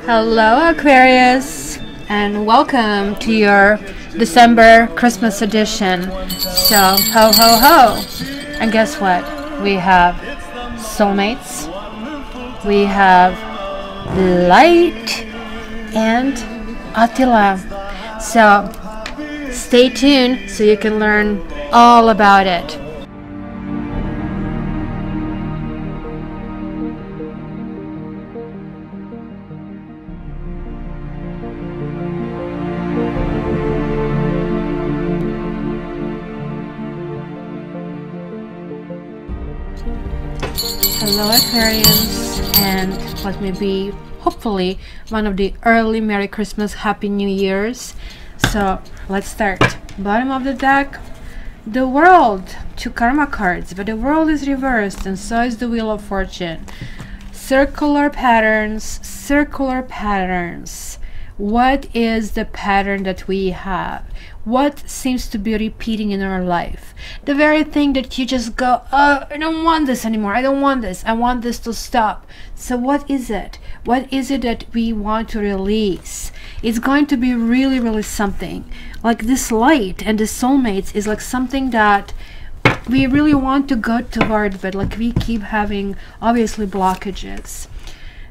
Hello, Aquarius, and welcome to your December Christmas edition. So, ho ho ho! And guess what? We have soulmates, we have light, and Attila. So, stay tuned so you can learn all about it. Hello, Aquarians, and let me be hopefully one of the early Merry Christmas, Happy New Year's. So let's start. Bottom of the deck, the World, 2 karma cards, but the World is reversed and so is the Wheel of Fortune. Circular patterns, circular patterns. What is the pattern that we have? What seems to be repeating in our life? The very thing that you just go, oh, I don't want this anymore. I don't want this. I want this to stop. So what is it? What is it that we want to release? It's going to be really, really something. Like this light and the soulmates is like something that we really want to go toward, but like we keep having obviously blockages.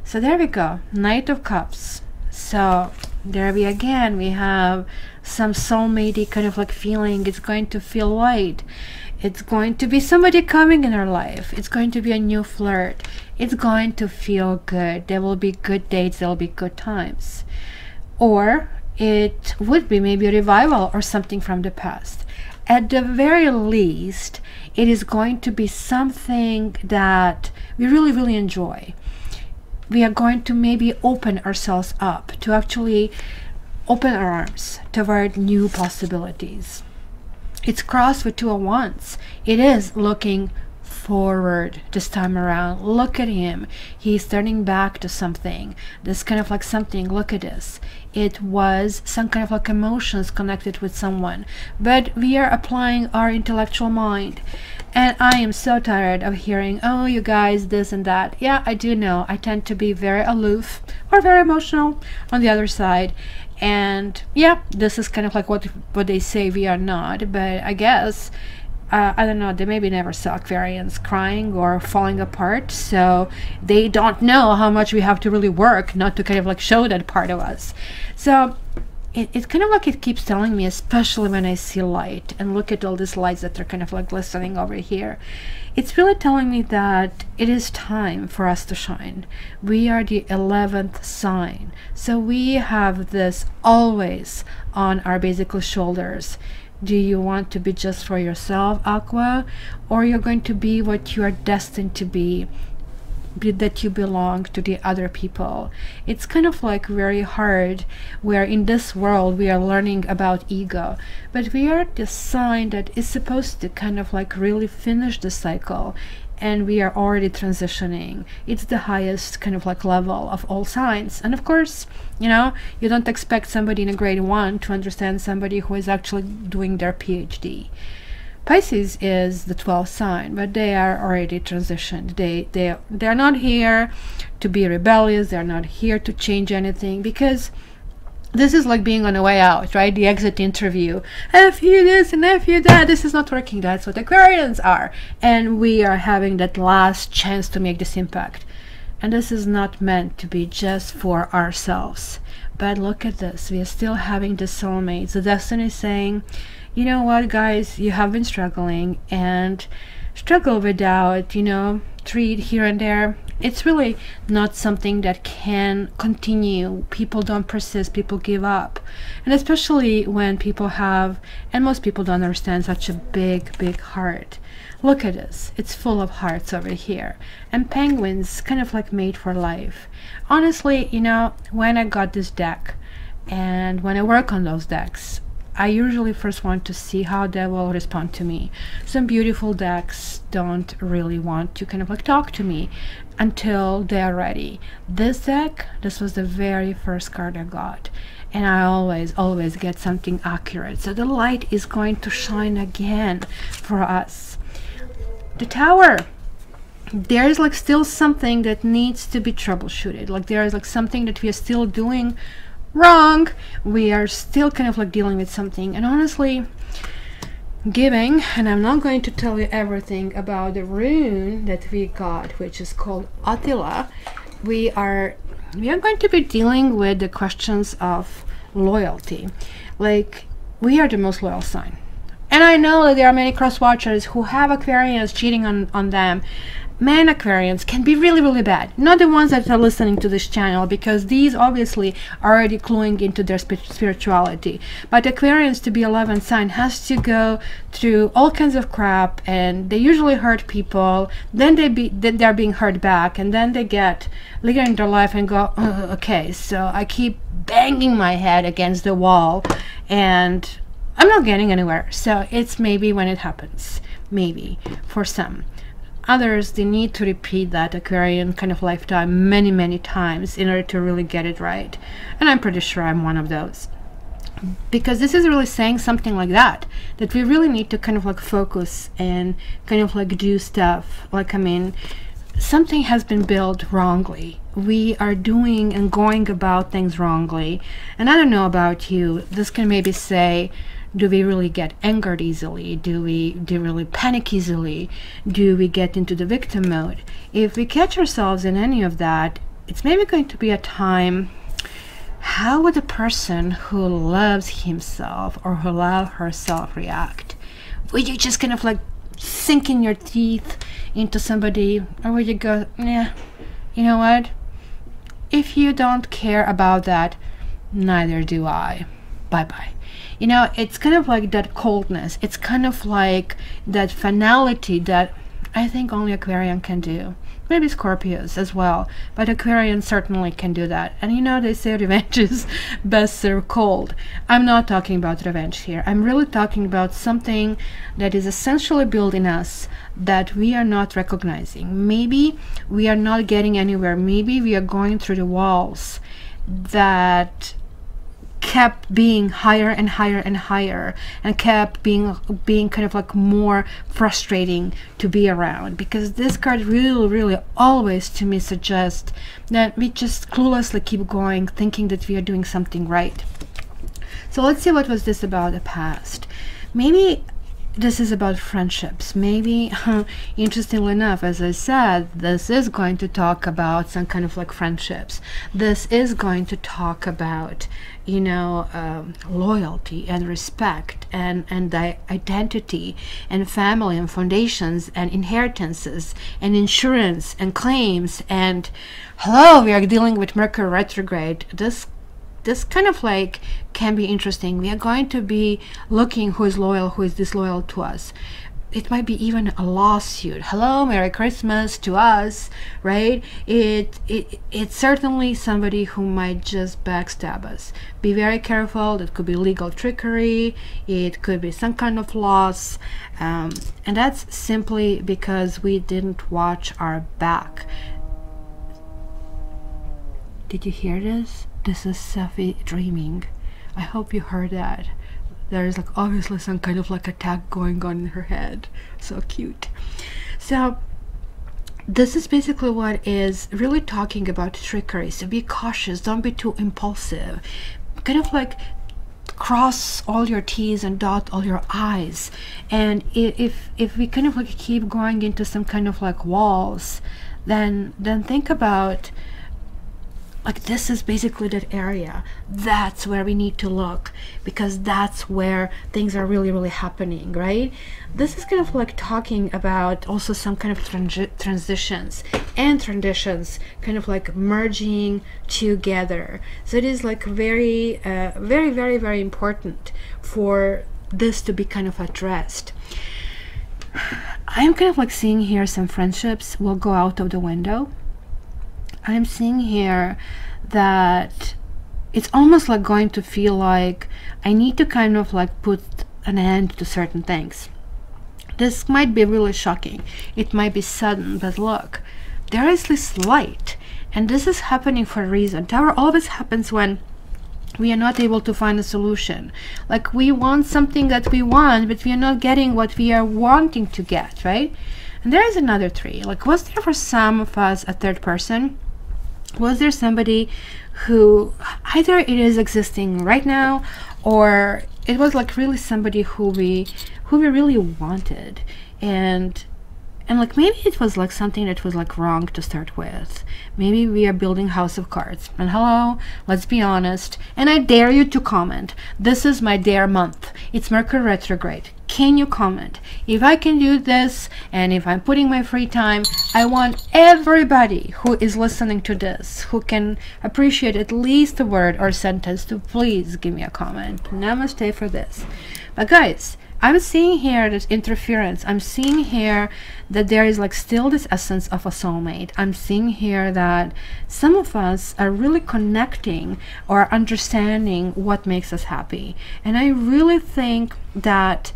So there we go. Knight of Cups. So there we again, we have some soulmate kind of like feeling. It's going to feel light. It's going to be somebody coming in our life. It's going to be a new flirt. It's going to feel good. There will be good dates. There will be good times. Or it would be maybe a revival or something from the past. At the very least, it is going to be something that we really, really enjoy. We are going to maybe open ourselves up to actually open our arms toward new possibilities. It's crossed with 2 of Wands. It is looking forward this time around. Look at him. He's turning back to something. This kind of like something. Look at this. It was some kind of like emotions connected with someone. But we are applying our intellectual mind. And I am so tired of hearing, oh, you guys, this and that. Yeah, I do know. I tend to be very aloof or very emotional on the other side. And yeah, this is kind of like what they say we are not. But I guess, I don't know, they maybe never saw Aquarians crying or falling apart. So they don't know how much we have to really work not to kind of like show that part of us. So it's kind of like it keeps telling me, especially when I see light and look at all these lights that are kind of like glistening over here. It's really telling me that it is time for us to shine. We are the 11th sign. So we have this always on our basically shoulders. Do you want to be just for yourself, Aqua? Or you're going to be what you are destined to be? That you belong to the other people. It's kind of like very hard where in this world we are learning about ego, but we are the sign that is supposed to kind of like really finish the cycle, and we are already transitioning. It's the highest kind of like level of all signs. And of course, you know, you don't expect somebody in a grade 1 to understand somebody who is actually doing their PhD. Pisces is the 12th sign, but they are already transitioned. They're not here to be rebellious. They're not here to change anything, because this is like being on the way out, right? The exit interview. F you this and F you that. This is not working. That's what Aquarians are. And we are having that last chance to make this impact. And this is not meant to be just for ourselves. But look at this. We are still having the soulmates. The destiny is saying, you know what, guys, you have been struggling, and struggle without, you know, treat here and there. It's really not something that can continue. People don't persist, people give up. And especially when people have, and most people don't understand, such a big, big heart. Look at this. It's full of hearts over here. And penguins kind of like made for life. Honestly, you know, when I got this deck, and when I work on those decks, I usually first want to see how they will respond to me. Some beautiful decks don't really want to kind of like talk to me until they are ready. This deck, this was the very first card I got, and I always get something accurate. So the light is going to shine again for us. The Tower. there is like still something that needs to be troubleshooted. Like there is like something that we are still doing wrong. We are still kind of like dealing with something. And honestly, giving, and I'm not going to tell you everything about the rune that we got, which is called Attila. We are going to be dealing with the questions of loyalty. Like, we are the most loyal sign. And I know that there are many cross watchers who have Aquarians cheating on them. Man, Aquarians can be really, really bad. Not the ones that are listening to this channel, because these obviously are already cluing into their spirituality. But Aquarians, to be a 11th sign, has to go through all kinds of crap, and they usually hurt people. Then they're being hurt back, and then they get later in their life and go, oh, okay, so I keep banging my head against the wall, and I'm not getting anywhere. So it's maybe when it happens, maybe for some. Others, they need to repeat that Aquarian kind of lifetime many, many times in order to really get it right. And I'm pretty sure I'm one of those. Because this is really saying something like that we really need to kind of like focus and kind of like do stuff. Like, I mean, something has been built wrongly. We are doing and going about things wrongly. And I don't know about you, this can maybe say, do we really get angered easily? Do we really panic easily? Do we get into the victim mode? If we catch ourselves in any of that, it's maybe going to be a time. How would a person who loves himself or who loves herself react? Would you just kind of like sink in your teeth into somebody, or would you go, yeah, you know what? If you don't care about that, neither do I. Bye-bye. You know, it's kind of like that coldness. It's kind of like that finality that I think only Aquarian can do. Maybe Scorpios as well, but Aquarian certainly can do that. And you know, they say revenge is best served cold. I'm not talking about revenge here. I'm really talking about something that is essentially built in us that we are not recognizing. Maybe we are not getting anywhere. Maybe we are going through the walls that kept being higher and higher and higher, and kept being kind of like more frustrating to be around. Because this card really always to me suggests that we just cluelessly keep going, thinking that we are doing something right. So let's see, what was this about the past? Maybe this is about friendships. Maybe, interestingly enough, as I said, this is going to talk about some kind of like friendships. This is going to talk about, you know, loyalty and respect and identity and family and foundations and inheritances and insurance and claims. And hello, we are dealing with Mercury retrograde. This kind of like can be interesting. We are going to be looking who is loyal, who is disloyal to us. It might be even a lawsuit. Hello, Merry Christmas to us, right? It's certainly somebody who might just backstab us. Be very careful. That could be legal trickery. It could be some kind of loss. And that's simply because we didn't watch our back. Did you hear this? This is Safi dreaming. I hope you heard that. There is like obviously some kind of like attack going on in her head. So cute. So this is basically what is really talking about trickery. So be cautious. Don't be too impulsive. Kind of like cross all your T's and dot all your I's. And if we kind of like keep going into some kind of like walls, then think about, like, this is basically that area. That's where we need to look, because that's where things are really happening, right? This is kind of like talking about also some kind of transitions and traditions kind of like merging together. So it is like very important for this to be kind of addressed. I am kind of like seeing here some friendships will go out of the window. I'm seeing here that it's almost like going to feel like I need to kind of like put an end to certain things. This might be really shocking. It might be sudden, but look, there is this light, and this is happening for a reason. Tower always happens when we are not able to find a solution. Like, we want something that we want, but we are not getting what we are wanting to get, right? And there is another 3. Like, was there for some of us a third person? Was there somebody who either it is existing right now, or it was like really somebody who we really wanted, and like maybe it was like something that was like wrong to start with. Maybe we are building house of cards. And hello, let's be honest. And I dare you to comment. This is my dare month. It's Mercury retrograde. Can you comment? If I can do this, and if I'm putting my free time, I want everybody who is listening to this, who can appreciate at least a word or sentence, to please give me a comment. Namaste for this. But guys, I'm seeing here this interference. I'm seeing here that there is like still this essence of a soulmate. I'm seeing here that some of us are really connecting or understanding what makes us happy. And I really think that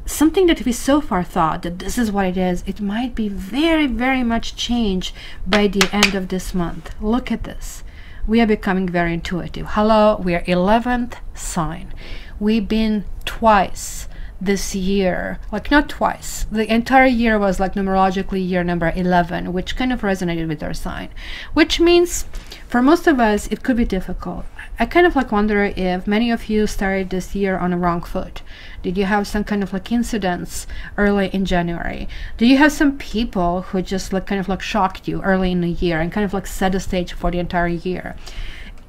something that we so far thought that this is what it is, it might be very, very much changed by the end of this month. Look at this. We are becoming very intuitive. Hello, we are 11th sign. We've been twice this year, like not twice, the entire year was like numerologically year number 11, which kind of resonated with our sign, which means for most of us it could be difficult. I kind of like wonder if many of you started this year on a wrong foot. Did you have some kind of like incidents early in January? Do you have some people who just like kind of like shocked you early in the year and kind of like set the stage for the entire year?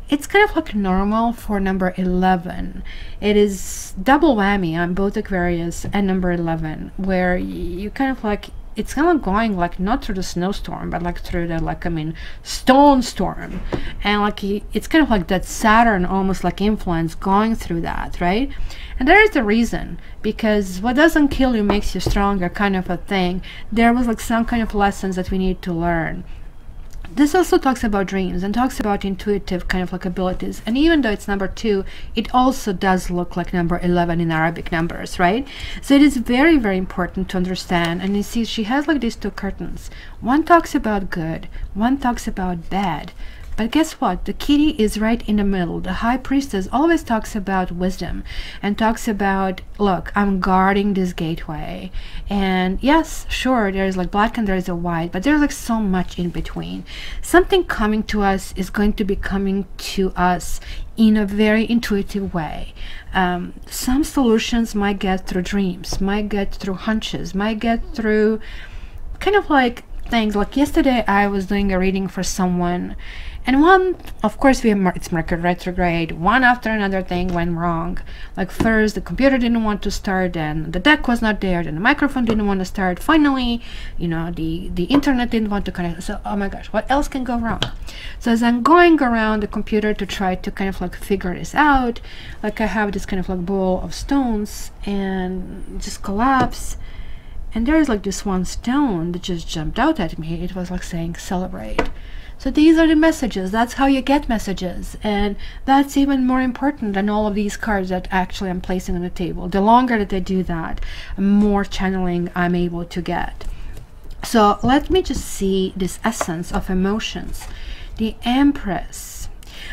It's kind of like normal for number 11. It is double whammy on both Aquarius and number 11, where you kind of like, it's kind of going like not through the snowstorm, but like through the like, I mean, stone storm. And like it's kind of like that Saturn almost like influence going through that, right? And there is the reason, because what doesn't kill you makes you stronger kind of a thing. There was like some kind of lessons that we need to learn. This also talks about dreams and talks about intuitive kind of like abilities. And even though it's number 2, it also does look like number 11 in Arabic numbers, right? So it is very, very important to understand. And you see, she has like these 2 curtains. One talks about good, one talks about bad. But guess what? The kitty is right in the middle. The high priestess always talks about wisdom and talks about, look, I'm guarding this gateway. And yes, sure, there's like black and there's a white, but there's like so much in between. Something coming to us is going to be coming to us in a very intuitive way. Some solutions might get through dreams, might get through hunches, might get through kind of like things. Like yesterday I was doing a reading for someone, and one, of course, it's Mercury retrograde, one after another thing went wrong. Like first the computer didn't want to start, then the deck was not there, then the microphone didn't want to start, finally, you know, the internet didn't want to connect. So oh my gosh, what else can go wrong? So as I'm going around the computer to try to kind of like figure this out, like I have this kind of like bowl of stones and just collapse. And there's like this one stone that just jumped out at me. It was like saying celebrate. So these are the messages. That's how you get messages. And that's even more important than all of these cards that actually I'm placing on the table. The longer that I do that, the more channeling I'm able to get. So let me just see this essence of emotions. The Empress.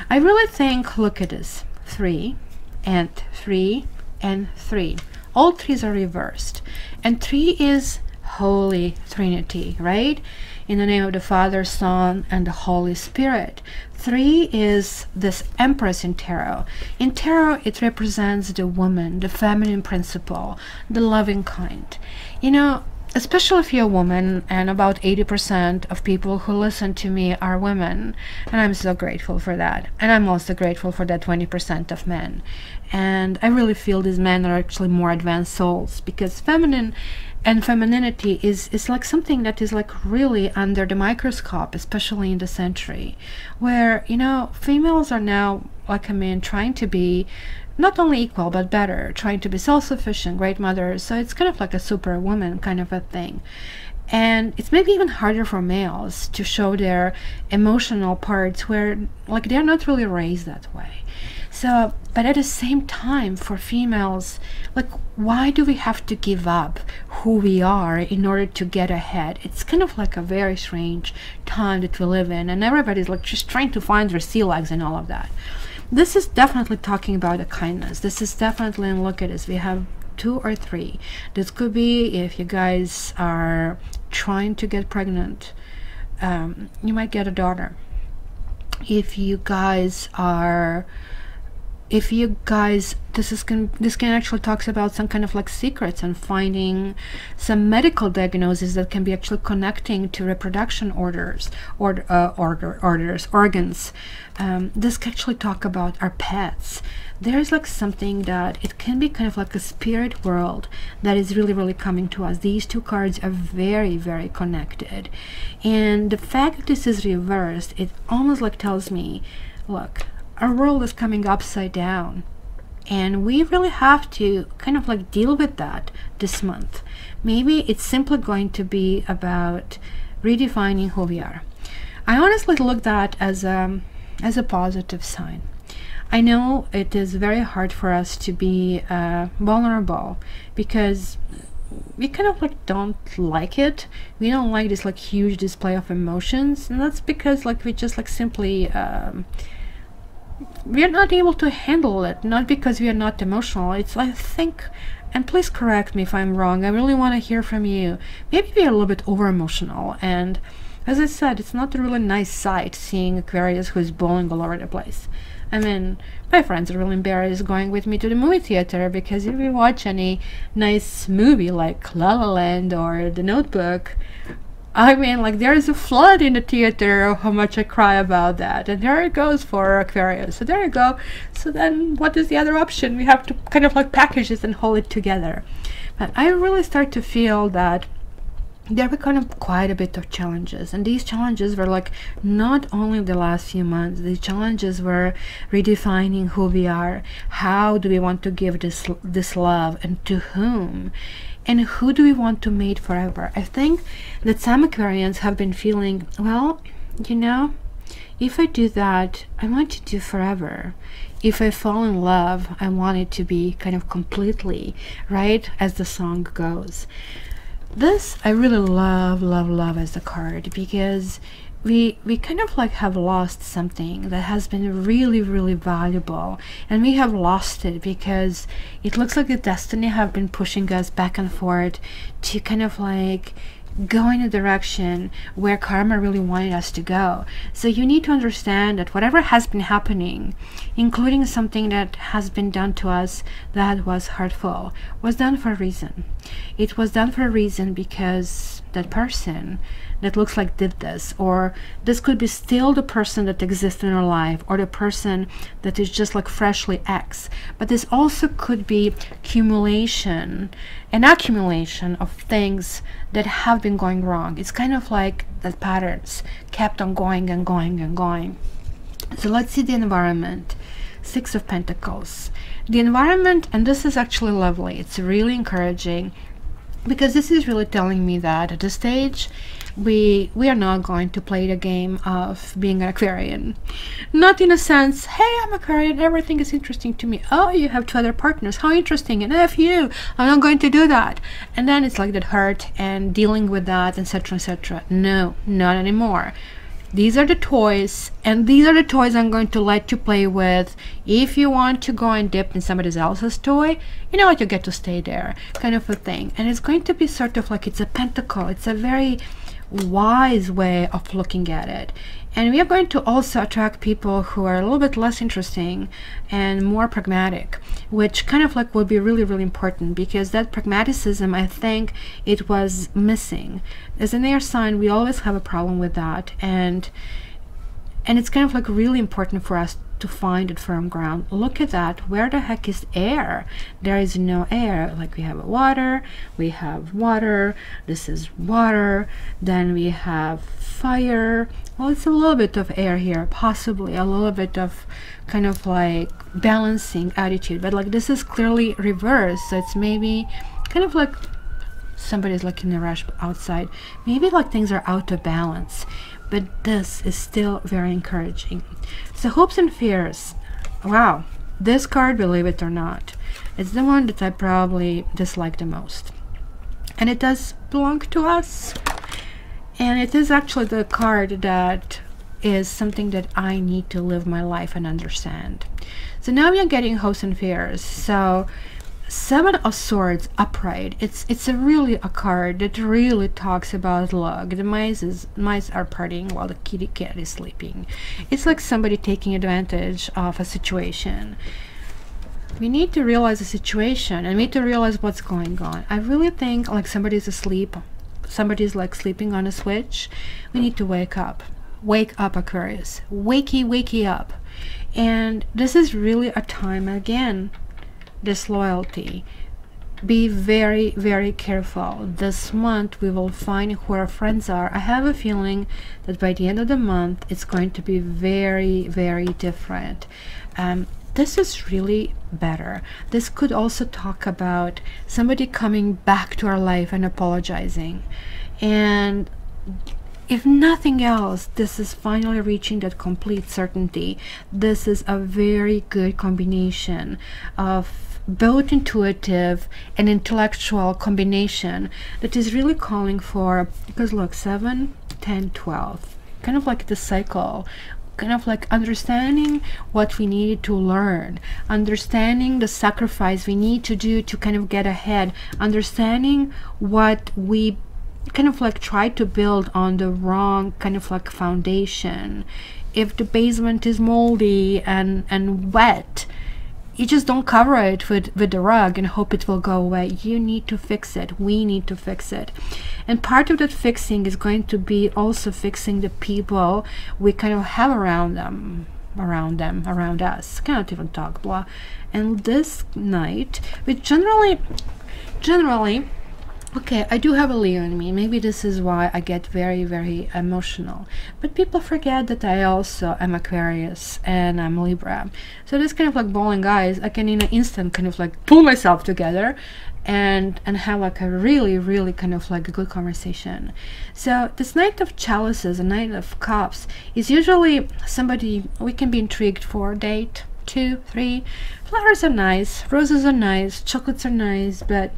I really think, look at this. 3 and 3 and 3. All 3s are reversed. And 3 is Holy Trinity, right? In the name of the Father, Son, and the Holy Spirit. 3 is this Empress in Tarot. In Tarot, it represents the woman, the feminine principle, the loving kind. You know, especially if you're a woman, and about 80% of people who listen to me are women, and I'm so grateful for that. And I'm also grateful for that 20% of men. And I really feel these men are actually more advanced souls, because feminine and femininity is like something that is like really under the microscope, especially in the century, where, you know, females are now, like, I mean, trying to be not only equal but better, trying to be self-sufficient, great mothers. So it's kind of like a superwoman kind of a thing. And it's maybe even harder for males to show their emotional parts, where like they're not really raised that way. So, but at the same time, for females, like, why do we have to give up who we are in order to get ahead? It's kind of like a very strange time that we live in, and everybody's like just trying to find their sea legs and all of that. This is definitely talking about a kindness. This is definitely, and look at this, we have 2 or 3. This could be if you guys are trying to get pregnant, you might get a daughter. If you guys are, this can actually talks about some kind of like secrets and finding some medical diagnosis that can be actually connecting to reproduction organs. This can actually talk about our pets. There's like something that it can be kind of like a spirit world that is really, really coming to us. These two cards are very, very connected, and the fact that this is reversed, it almost like tells me, look, our world is coming upside down, and we really have to kind of like deal with that this month. Maybe it's simply going to be about redefining who we are. I honestly look at that as a positive sign. I know it is very hard for us to be vulnerable, because we kind of like don't like it. We don't like this like huge display of emotions, and that's because like we just like simply we are not able to handle it, not because we are not emotional. It's, I think, and please correct me if I'm wrong, I really want to hear from you, maybe we are a little bit over emotional, and as I said, it's not a really nice sight seeing Aquarius who's bawling all over the place. I mean, my friends are really embarrassed going with me to the movie theater, because if we watch any nice movie like La La Land or The Notebook, I mean, like, there's a flood in the theater of how much I cry about that, and there it goes for Aquarius. So there you go. So then what is the other option? We have to kind of like package this and hold it together. But I really start to feel that there were kind of quite a bit of challenges, and these challenges were like not only the last few months. These challenges were redefining who we are. How do we want to give this love, and to whom? And who do we want to mate forever? I think that some Aquarians have been feeling, well, you know, if I do that, I want to do forever. If I fall in love, I want it to be kind of completely, right, as the song goes. This I really love as a card, because we kind of like have lost something that has been really, really valuable, and we have lost it because it looks like the destiny have been pushing us back and forth to kind of like go in a direction where karma really wanted us to go. So you need to understand that whatever has been happening, including something that has been done to us that was hurtful, was done for a reason. It was done for a reason because that person that looks like did this, or this could be still the person that exists in our life, or the person that is just like freshly X, but this also could be an accumulation of things that have been going wrong. It's kind of like that patterns kept on going and going and going. So let's see the environment. Six of Pentacles. The environment, and this is actually lovely, it's really encouraging, because this is really telling me that at this stage we are not going to play the game of being an Aquarian. Not in a sense, hey, I'm Aquarian, everything is interesting to me. Oh, you have two other partners, how interesting, and F you, I'm not going to do that. And then it's like that hurt and dealing with that, etc, etc. No, not anymore. These are the toys, and these are the toys I'm going to let you play with. If you want to go and dip in somebody else's toy, you know what, you get to stay there, kind of a thing. And it's going to be sort of like, it's a pentacle. It's a very wise way of looking at it. And we are going to also attract people who are a little bit less interesting and more pragmatic, which kind of like will be really, really important, because that pragmaticism, I think it was missing. As an air sign, we always have a problem with that, and it's kind of like really important for us to find it firm ground. Look at that. Where the heck is air? There is no air. Like, we have water, this is water, then we have fire. Well, it's a little bit of air here, possibly a little bit of kind of like balancing attitude, but like this is clearly reversed. So it's maybe kind of like somebody's like in a rush outside, maybe like things are out of balance, but this is still very encouraging. So hopes and fears. Wow, this card, believe it or not, it's the one that I probably dislike the most, and it does belong to us, and it is actually the card that is something that I need to live my life and understand. So now we are getting hopes and fears. So Seven of Swords upright. It's a really a card that really talks about luck. The mice are partying while the kitty cat is sleeping. It's like somebody taking advantage of a situation. We need to realize the situation and we need to realize what's going on. I really think like somebody's asleep. Somebody's like sleeping on a switch. We need to wake up. Wake up, Aquarius. Wakey up. And this is really a time again. Disloyalty. Be very, very careful. This month we will find who our friends are. I have a feeling that by the end of the month it's going to be very, very different. This is really better. This could also talk about somebody coming back to our life and apologizing. And if nothing else, this is finally reaching that complete certainty. This is a very good combination of both intuitive and intellectual combination that is really calling for, because look, 7, 10, 12, kind of like the cycle, kind of like understanding what we needed to learn, understanding the sacrifice we need to do to kind of get ahead, understanding what we kind of like try to build on the wrong kind of like foundation. If the basement is moldy and wet, you just don't cover it with the rug and hope it will go away. You need to fix it. We need to fix it. And part of that fixing is going to be also fixing the people we kind of have around us. Cannot even talk, blah. And this night, we generally, okay, I do have a Leo in me. Maybe this is why I get very, very emotional. But people forget that I also am Aquarius and I'm Libra. So this kind of like bowling guys, I can in an instant kind of like pull myself together and have like a really, really kind of like a good conversation. So this Knight of Chalices, a Knight of Cups, is usually somebody we can be intrigued for, date, 2, 3. Flowers are nice, roses are nice, chocolates are nice, but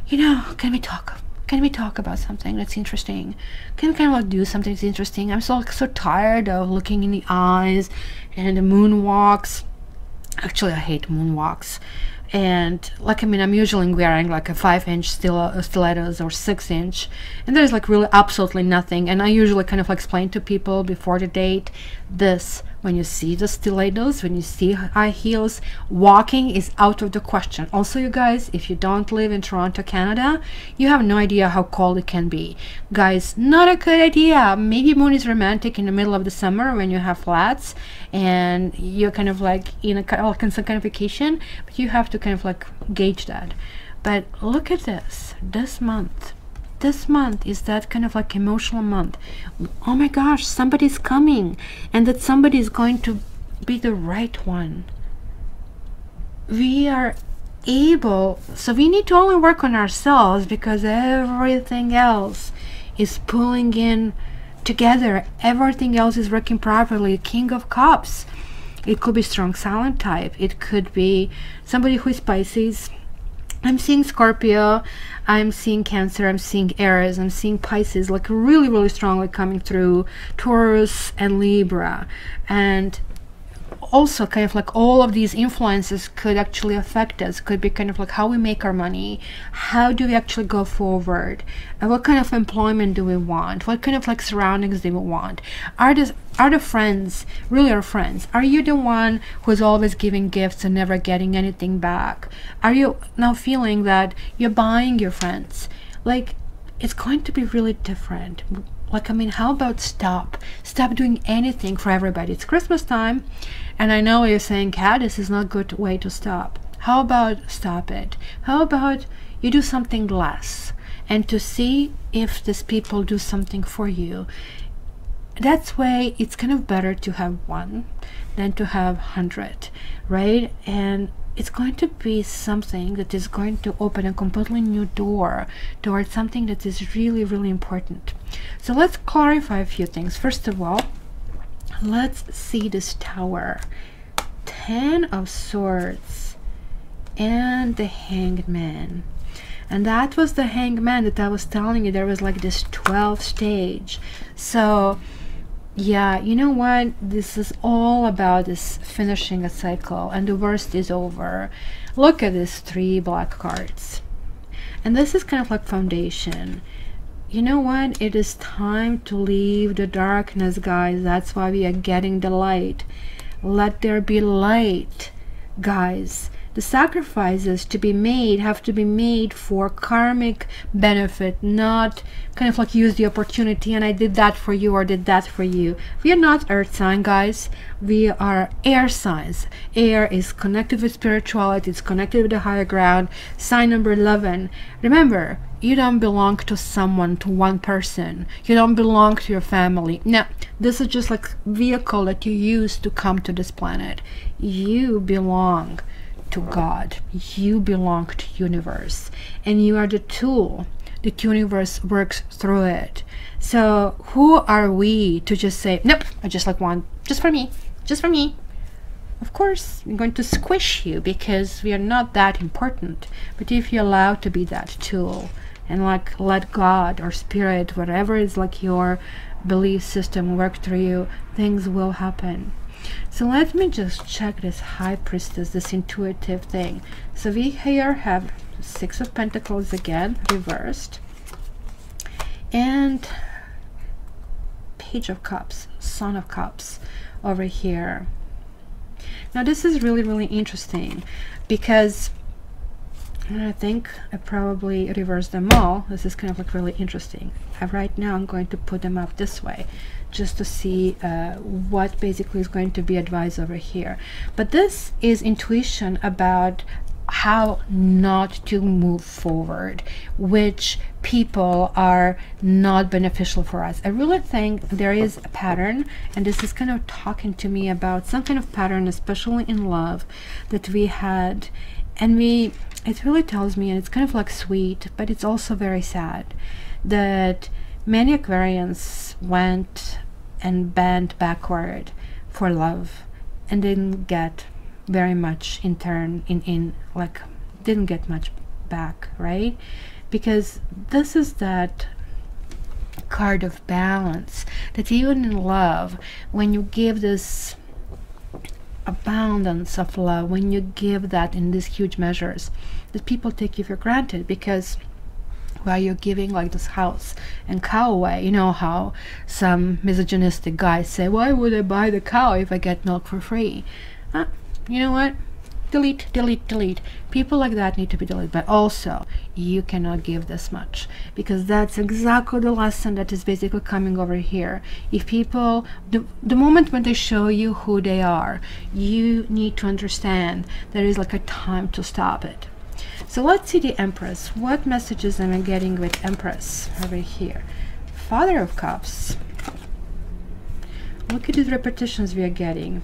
you know, can we talk about something that's interesting? Can we kind of like do something that's interesting? I'm so tired of looking in the eyes and the moonwalks. Actually, I hate moonwalks. And like, I mean, I'm usually wearing like a 5-inch stilettos or 6-inch, and there's like really absolutely nothing. And I usually kind of like explain to people before the date this: when you see the stilettos, when you see high heels, walking is out of the question. Also, you guys, if you don't live in Toronto, Canada, you have no idea how cold it can be. Guys, not a good idea. Maybe moon is romantic in the middle of the summer when you have flats and you're kind of like in some kind of vacation, but you have to kind of like gauge that. But look at this month. This month is that kind of like emotional month. Oh my gosh, somebody's coming, and that somebody is going to be the right one. We are able, so we need to only work on ourselves, because everything else is pulling in together. Everything else is working properly. King of Cups. It could be strong silent type. It could be somebody who is Pisces. I'm seeing Scorpio, I'm seeing Cancer, I'm seeing Aries, I'm seeing Pisces, like really, really strongly coming through, Taurus and Libra. And also kind of like all of these influences could actually affect us. Could be kind of like how we make our money, how do we actually go forward, and what kind of employment do we want, what kind of like surroundings do we want. Are the friends really our friends? Are you the one who's always giving gifts and never getting anything back? Are you now feeling that you're buying your friends? Like, it's going to be really different. Like, I mean, how about stop doing anything for everybody? It's Christmas time, and I know you're saying, Kat, this is not a good way to stop. How about stop it? How about you do something less, and to see if these people do something for you. That's why it's kind of better to have one than to have 100, right? And it's going to be something that is going to open a completely new door towards something that is really, really important. So let's clarify a few things. First of all, let's see this Tower. 10 of Swords and the Hanged Man. And that was the Hanged Man that I was telling you. There was like this 12 stage. So Yeah, you know what? This is all about this finishing a cycle, and the worst is over. Look at these 3 black cards. And this is kind of like foundation. You know what? It is time to leave the darkness, guys. That's why we are getting the light. Let there be light, guys. The sacrifices to be made have to be made for karmic benefit, not kind of like use the opportunity and I did that for you or did that for you. We are not earth sign, guys. We are air signs. Air is connected with spirituality. It's connected with the higher ground. Sign number 11. Remember, you don't belong to someone, to one person. You don't belong to your family. No, this is just like vehicle that you use to come to this planet. You belong to God. You belong to universe, and you are the tool. The universe works through it. So who are we to just say, nope, I just like want just for me, just for me? Of course I'm going to squish you because we are not that important. But if you allow to be that tool and like let God or spirit, whatever is like your belief system, work through you, things will happen. So let me just check this High Priestess, this intuitive thing. So we here have 6 of Pentacles again, reversed. And Page of Cups, Son of Cups over here. Now this is really, really interesting because I think I probably reversed them all. This is kind of like really interesting. Right now I'm going to put them up this way just to see what basically is going to be advised over here. But this is intuition about how not to move forward, which people are not beneficial for us. I really think there is a pattern, and this is kind of talking to me about some kind of pattern, especially in love, that we had, and it really tells me, and it's kind of like sweet, but it's also very sad, that many Aquarians went and bent backward for love and didn't get very much in turn, like didn't get much back, right? Because this is that card of balance, that even in love, when you give this abundance of love, when you give that in these huge measures, that people take you for granted, because while you're giving like this house and cow away, you know how some misogynistic guys say, why would I buy the cow if I get milk for free? You know what? Delete, delete, delete. People like that need to be deleted. But also, you cannot give this much, because that's exactly the lesson that is basically coming over here. If people, the moment when they show you who they are, you need to understand there is like a time to stop it. So let's see the Empress. What messages am I getting with Empress over here? Father of Cups. Look at these repetitions we are getting.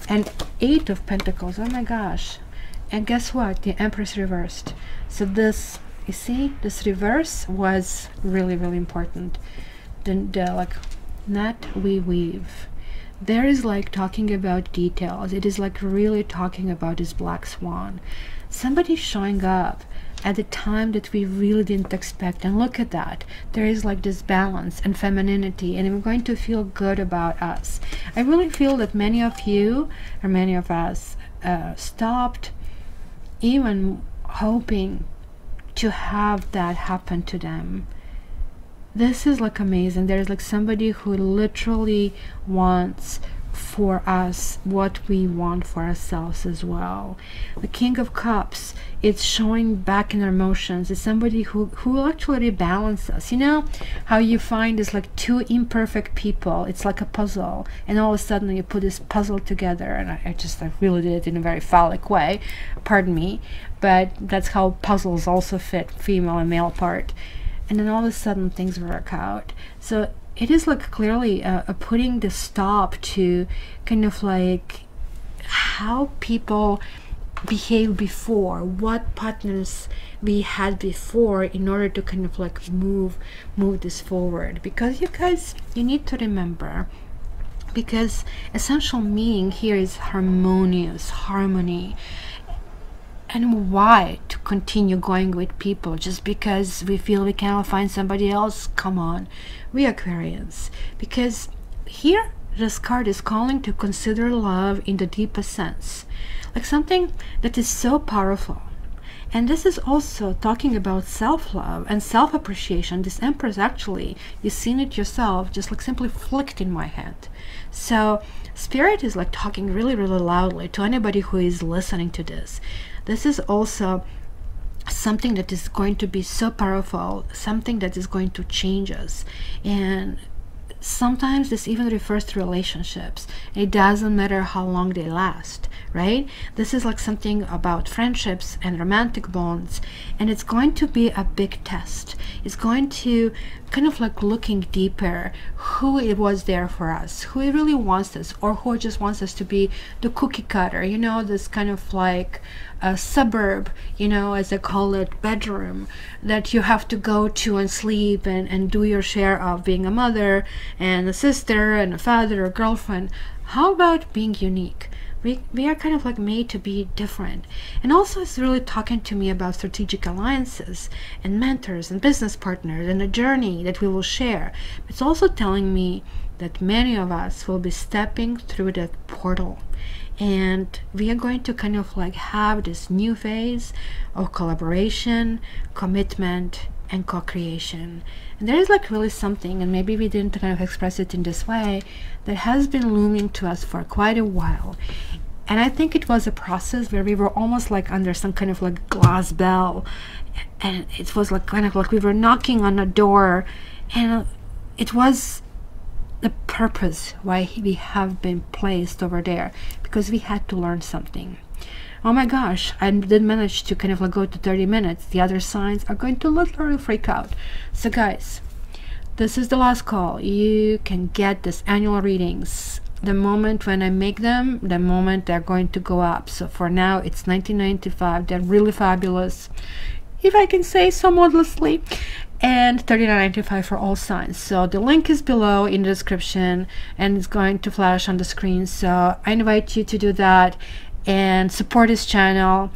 And 8 of Pentacles. Oh my gosh. And guess what? The Empress reversed. So this, you see, this reverse was really, really important. The like, not we weave. There is like talking about details. It is like really talking about this black swan. Somebody showing up at the time that we really didn't expect. And look at that. There is like this balance and femininity, and we're going to feel good about us. I really feel that many of you, or many of us, stopped even hoping to have that happen to them. This is like amazing. There's like somebody who literally wants for us what we want for ourselves as well. The King of Cups, it's showing back in our emotions. It's somebody who will actually rebalance us. You know how you find this like 2 imperfect people, it's like a puzzle, and all of a sudden you put this puzzle together, and I really did it in a very phallic way, pardon me, but that's how puzzles also fit female and male part, and then all of a sudden things work out. So it is like clearly putting the stop to kind of like how people behave before, what patterns we had before, in order to kind of like move this forward. Because you guys, you need to remember, because essential meaning here is harmonious, harmony. And why to continue going with people just because we feel we cannot find somebody else? Come on, we Aquarians. Because here this card is calling to consider love in the deepest sense, like something that is so powerful. And this is also talking about self-love and self-appreciation. This Empress, actually, you've seen it yourself, just like simply flicked in my hand. So Spirit is like talking really, really loudly to anybody who is listening to this. This is also something that is going to be so powerful, something that is going to change us. And sometimes this even refers to relationships. It doesn't matter how long they last, right? This is like something about friendships and romantic bonds, and it's going to be a big test. It's going to kind of like looking deeper who it was there for us, who it really wants us, or who just wants us to be the cookie cutter, you know, this kind of like a suburb, you know, as they call it, bedroom that you have to go to and sleep and do your share of being a mother and a sister and a father or girlfriend. How about being unique? We are kind of like made to be different. And also it's really talking to me about strategic alliances and mentors and business partners and a journey that we will share. It's also telling me that many of us will be stepping through that portal, and we are going to kind of like have this new phase of collaboration, commitment, and co-creation. And there is like really something, and maybe we didn't kind of express it in this way, that has been looming to us for quite a while. And I think it was a process where we were almost like under some kind of like glass bell, and it was like kind of like we were knocking on a door, and it was the purpose why we have been placed over there, because we had to learn something. Oh my gosh, I did manage to kind of like go to 30 minutes. The other signs are going to literally freak out. So guys, this is the last call. You can get this annual readings the moment when I make them, the moment they're going to go up. So for now it's $19.95. They're really fabulous, if I can say so modestly, and $39.95 for all signs. So the link is below in the description and it's going to flash on the screen. So I invite you to do that and support this channel.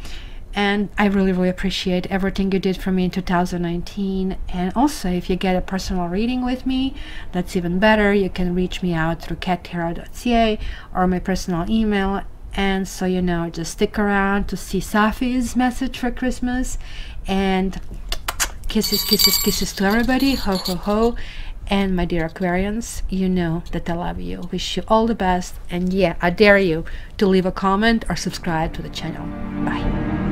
And I really, really appreciate everything you did for me in 2019. And also, if you get a personal reading with me, that's even better. You can reach me out through cattara.ca or my personal email. And so, you know, just stick around to see Safi's message for Christmas. And kisses, kisses, kisses to everybody. Ho, ho, ho. And my dear Aquarians, you know that I love you. Wish you all the best. And yeah, I dare you to leave a comment or subscribe to the channel. Bye.